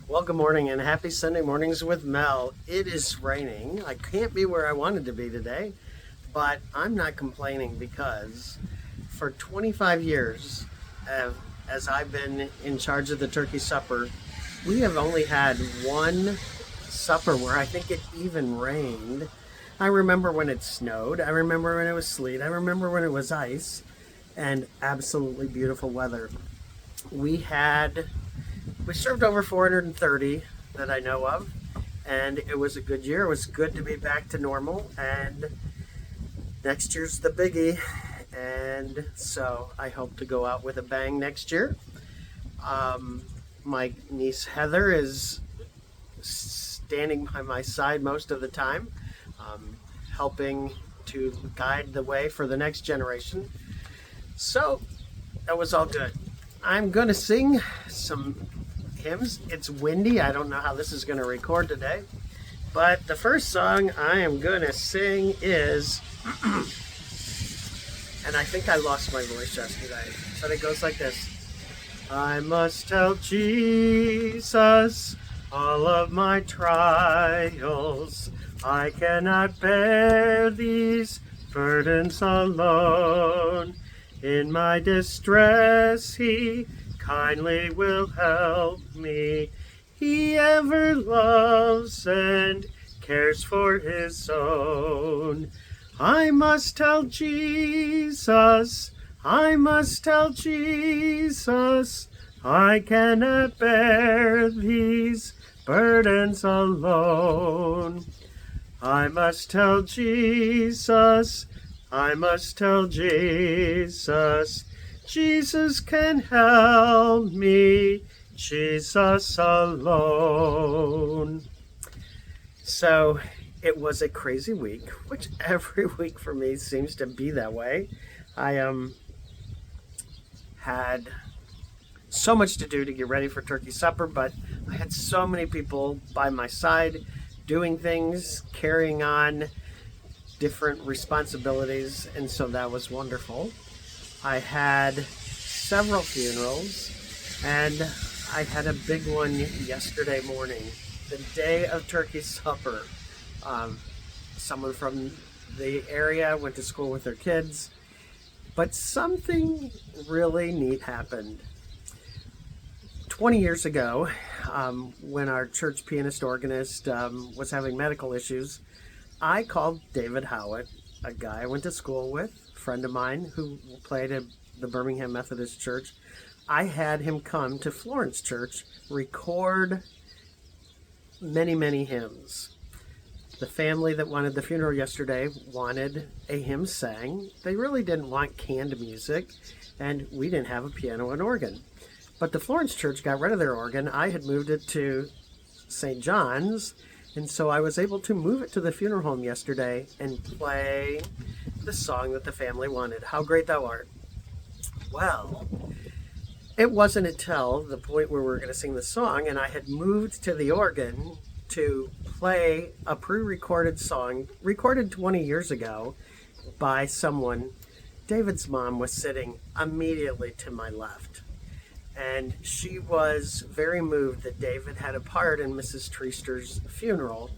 Well, good morning and happy Sunday mornings with Mel. It is raining. I can't be where I wanted to be today, but I'm not complaining because for 25 years, as I've been in charge of the turkey supper, we have only had one supper where I think it even rained. I remember when it snowed. I remember when it was sleet. I remember when it was ice and absolutely beautiful weather. We had we served over 430 that I know of, and it was a good year. It was good to be back to normal, and next year's the biggie, and so I hope to go out with a bang next year. My niece Heather is standing by my side most of the time, helping to guide the way for the next generation. So that was all good. I'm going to sing some hymns. It's windy. I don't know how this is going to record today. But the first song I am going to sing is, and I think I lost my voice yesterday, but it goes like this. I must tell Jesus all of my trials. I cannot bear these burdens alone. In my distress, He kindly will help me. He ever loves and cares for His own. I must tell Jesus, I must tell Jesus, I cannot bear these burdens alone. I must tell Jesus, I must tell Jesus, Jesus can help me, Jesus alone. So it was a crazy week, which every week for me seems to be that way. I had so much to do to get ready for turkey supper, but I had so many people by my side doing things, carrying on different responsibilities, and so that was wonderful. I had several funerals, and I had a big one yesterday morning, the day of turkey supper. Someone from the area went to school with their kids, but something really neat happened. 20 years ago, when our church pianist organist was having medical issues, I called David Howitt, a guy I went to school with, a friend of mine who played at the Birmingham Methodist Church. I had him come to Florence Church, record many, many hymns. The family that wanted the funeral yesterday wanted a hymn sang. They really didn't want canned music, and we didn't have a piano and organ. But the Florence Church got rid of their organ. I had moved it to St. John's, and so I was able to move it to the funeral home yesterday and play the song that the family wanted, How Great Thou Art. Well, it wasn't until the point where we were going to sing the song, and I had moved to the organ to play a pre-recorded song, recorded 20 years ago by someone. David's mom was sitting immediately to my left. And she was very moved that David had a part in Mrs. Treaster's funeral,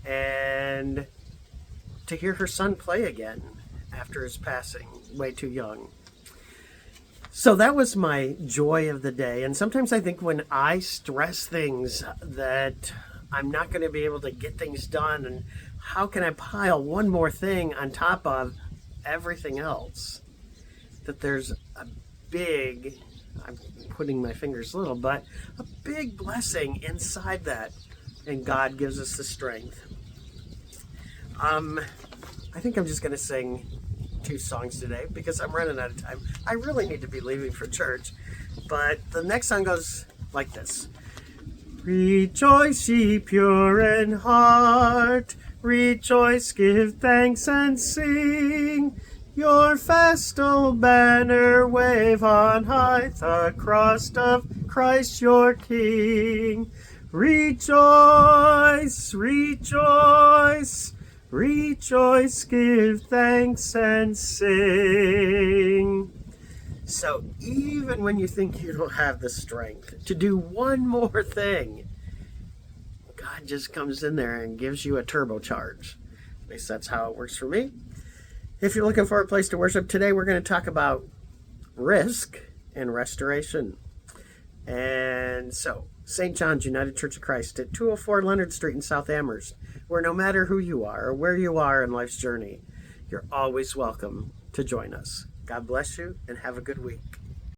and to hear her son play again after his passing, way too young. So that was my joy of the day. And sometimes I think when I stress things that I'm not going to be able to get things done, and how can I pile one more thing on top of everything else, that there's a big, I'm putting my fingers little, but a big blessing inside that, and God gives us the strength. I think I'm just going to sing 2 songs today because I'm running out of time. I really need to be leaving for church, but the next song goes like this. Rejoice, ye pure in heart, rejoice, give thanks and sing. Your festal banner wave on high, the cross of Christ your King. Rejoice, rejoice, rejoice, give thanks and sing. So even when you think you don't have the strength to do one more thing, God just comes in there and gives you a turbocharge. At least that's how it works for me. If you're looking for a place to worship today, we're going to talk about risk and restoration. And so, St. John's United Church of Christ at 204 Leonard Street in South Amherst, where no matter who you are or where you are in life's journey, you're always welcome to join us. God bless you and have a good week.